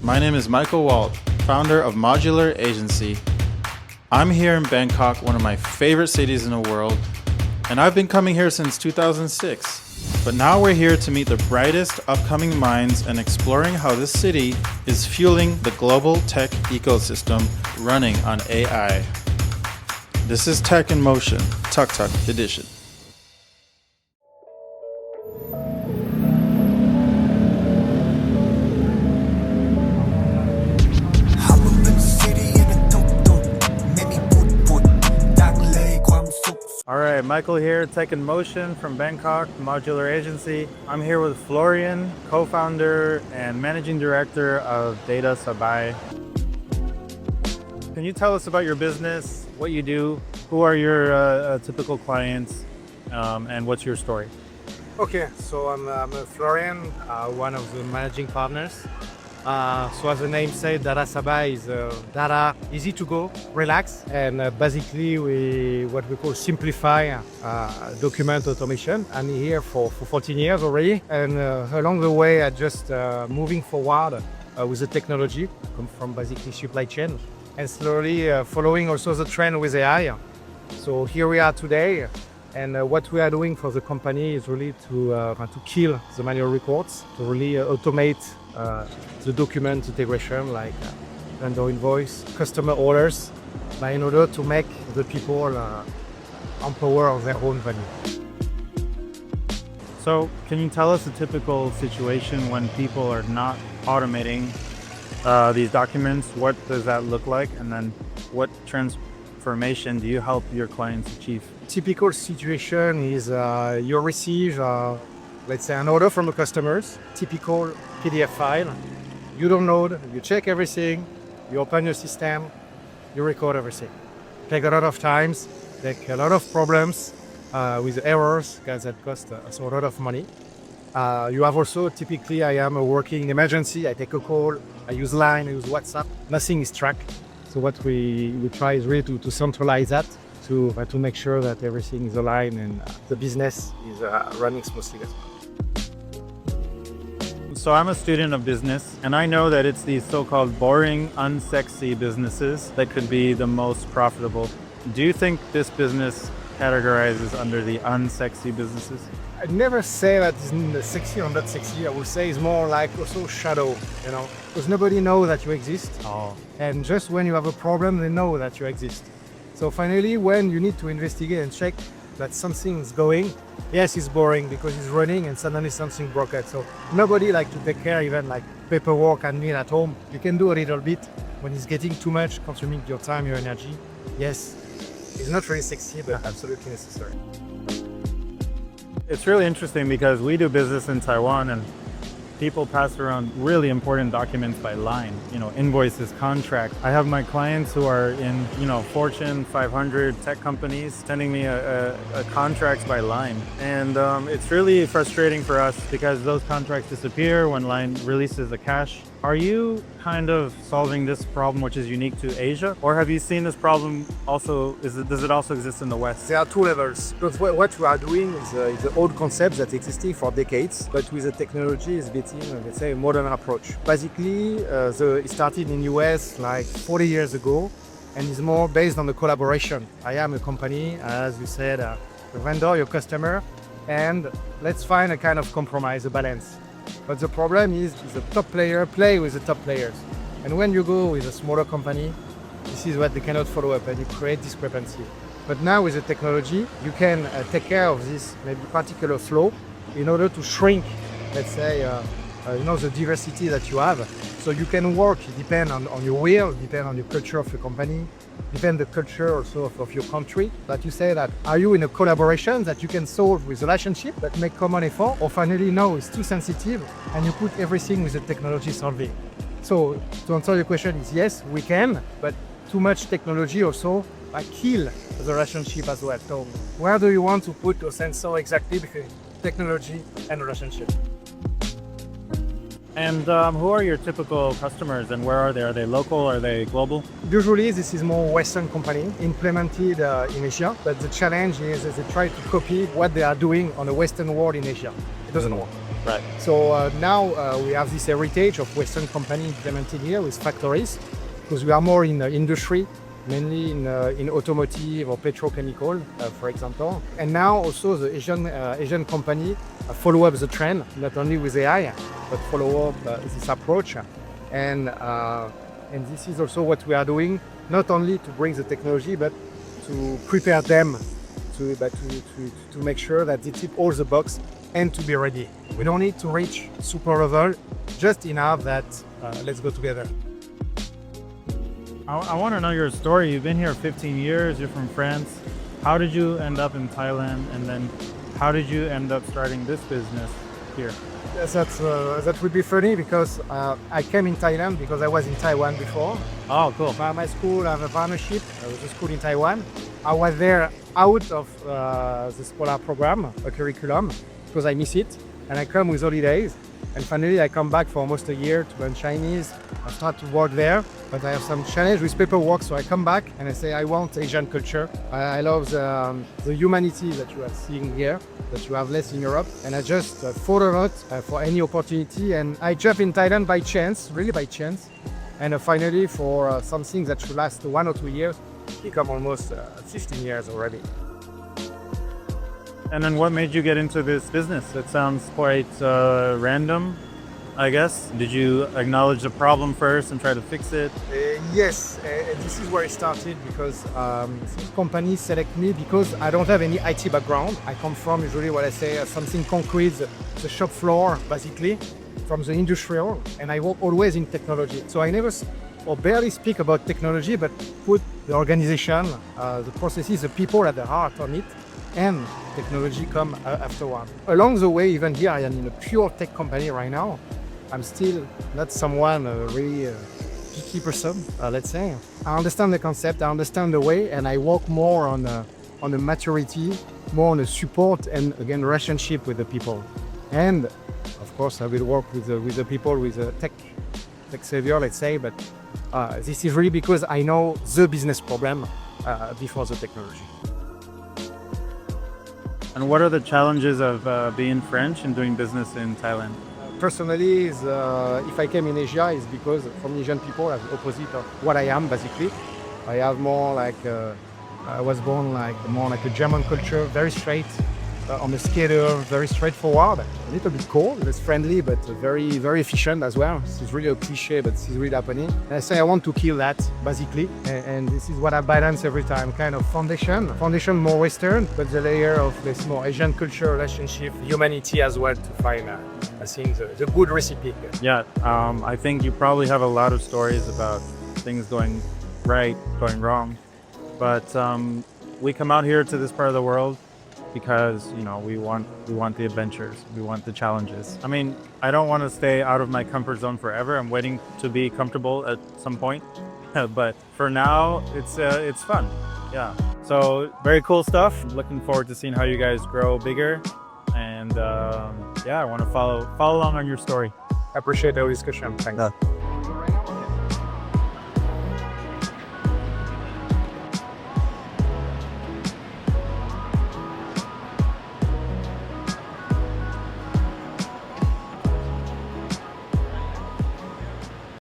My name is Michael Wald, founder of Modular Agency. I'm here in Bangkok, one of my favorite cities in the world, and I've been coming here since 2006. But now we're here to meet the brightest upcoming minds and exploring how this city is fueling the global tech ecosystem running on AI. This is Tech in Motion, TukTuk Edition. All right, Michael here, Tech in Motion from Bangkok, Modular Agency. I'm here with Florian, co-founder and managing director of Datasabai. Can you tell us about your business, what you do, who are your typical clients, and what's your story? Okay, so I'm Florian, one of the managing partners. So as the name says, Datasabai is data easy to go, relax, and basically what we call simplify document automation. I'm here for 14 years already, and along the way I just moving forward with the technology from basically supply chain, and slowly following also the trend with AI. So here we are today. And what we are doing for the company is really to kill the manual records, to really automate the document integration like vendor invoice, customer orders, in order to make the people empower of their own value. So can you tell us a typical situation when people are not automating these documents? What does that look like? And then what transformation do you help your clients achieve? Typical situation is you receive, let's say, an order from the customers, typical PDF file. You download, you check everything, you open your system, you record everything. Take a lot of times, take a lot of problems with errors, because that cost us a lot of money. You have also, typically, I am working in emergency, I take a call, I use Line, I use WhatsApp, nothing is tracked. So what we try is really to centralize that, to make sure that everything is aligned and the business is running smoothly. So I'm a student of business, and I know that it's these so-called boring, unsexy businesses that could be the most profitable. Do you think this business categorizes under the unsexy businesses? I'd never say that it's sexy or not sexy. I would say it's more like also shadow, because nobody knows that you exist. And just when you have a problem, they know that you exist. So finally, when you need to investigate and check that something is going, yes, it's boring because it's running and suddenly something broke it. So nobody like to take care, even like paperwork and meal at home. You can do a little bit. When it's getting too much, consuming your time, your energy, yes, it's not really sexy, but absolutely necessary. It's really interesting because we do business in Taiwan and people pass around really important documents by line, invoices, contracts. I have my clients who are in, Fortune 500 tech companies sending me a contracts by line. And it's really frustrating for us because those contracts disappear when line releases the cash. Are you kind of solving this problem, which is unique to Asia? Or have you seen this problem also, does it also exist in the West? There are two levels. Because what we are doing is the old concept that existing for decades, but with the technology is getting, let's say, a modern approach. Basically, it started in US like 40 years ago, and is more based on the collaboration. I am a company, as you said, a vendor, your customer, and let's find a kind of compromise, a balance. But the problem is the top player play with the top players. And when you go with a smaller company, this is what they cannot follow up and you create discrepancy. But now with the technology, you can take care of this maybe particular flow in order to shrink, let's say, the diversity that you have. So you can work, it depends on your will, depend on your culture of your company, depend the culture also of your country. But you say that, are you in a collaboration that you can solve with relationship that make common effort, or finally no, it's too sensitive and you put everything with the technology solving. So to answer your question is yes, we can, but too much technology also kill the relationship as well. So where do you want to put your sensor exactly between technology and relationship? And who are your typical customers and where are they? Are they local? Are they global? Usually this is more Western company implemented in Asia, but the challenge is that they try to copy what they are doing on the Western world in Asia. It doesn't work. Right. So now we have this heritage of Western company implemented here with factories, because we are more in industry, mainly in automotive or petrochemical, for example. And now also the Asian company follow up the trend, not only with AI, but follow up this approach. And this is also what we are doing, not only to bring the technology, but to prepare them to make sure that they tick all the box and to be ready. We don't need to reach super level, just enough that let's go together. I want to know your story. You've been here 15 years, you're from France. How did you end up in Thailand? And then how did you end up starting this business here? Yes, that would be funny because I came in Thailand because I was in Taiwan before. Oh, cool. My school, I have a partnership with a school in Taiwan. I was there out of the scholar program, a curriculum, because I miss it. And I come with holidays. And finally, I come back for almost a year to learn Chinese. I start to work there, but I have some challenge with paperwork. So I come back and I say, I want Asian culture. I love the humanity that you are seeing here, that you have less in Europe. And I just thought about for any opportunity. And I jump in Thailand by chance, really by chance. And finally, for something that should last 1 or 2 years, become almost 15 years already. And then what made you get into this business? It sounds quite random, I guess. Did you acknowledge the problem first and try to fix it? Yes, this is where it started because this company select me because I don't have any IT background. I come from usually what I say something concrete, the shop floor basically, from the industrial, and I work always in technology. So I never or barely speak about technology, but put the organization, the processes, the people at the heart on it, and technology come afterward. Along the way, even here, I am in a pure tech company right now. I'm still not someone really geeky person, let's say. I understand the concept, I understand the way, and I work more on the maturity, more on the support, and again, relationship with the people. And of course, I will work with the people with the tech savior, let's say, but this is really because I know the business problem before the technology. And what are the challenges of being French and doing business in Thailand? Personally, if I came in Asia, it's because from Asian people, I'm the opposite of what I am, basically. I have more like, I was born like more like a German culture, very straight, on the skater, very straightforward, a little bit cold, less friendly, but very, very efficient as well. This is really a cliche, but this is really happening. And I say I want to kill that, basically. And this is what I balance every time, kind of foundation more Western, but the layer of this more Asian culture, relationship, humanity as well to find, I think, the good recipe. Yeah, I think you probably have a lot of stories about things going right, going wrong. But we come out here to this part of the world because, you know, we want the adventures, we want the challenges. I mean, I don't want to stay out of my comfort zone forever. I'm waiting to be comfortable at some point, but for now, it's fun. Yeah. So very cool stuff. Looking forward to seeing how you guys grow bigger, and yeah, I want to follow along on your story. I appreciate the discussion. Thanks.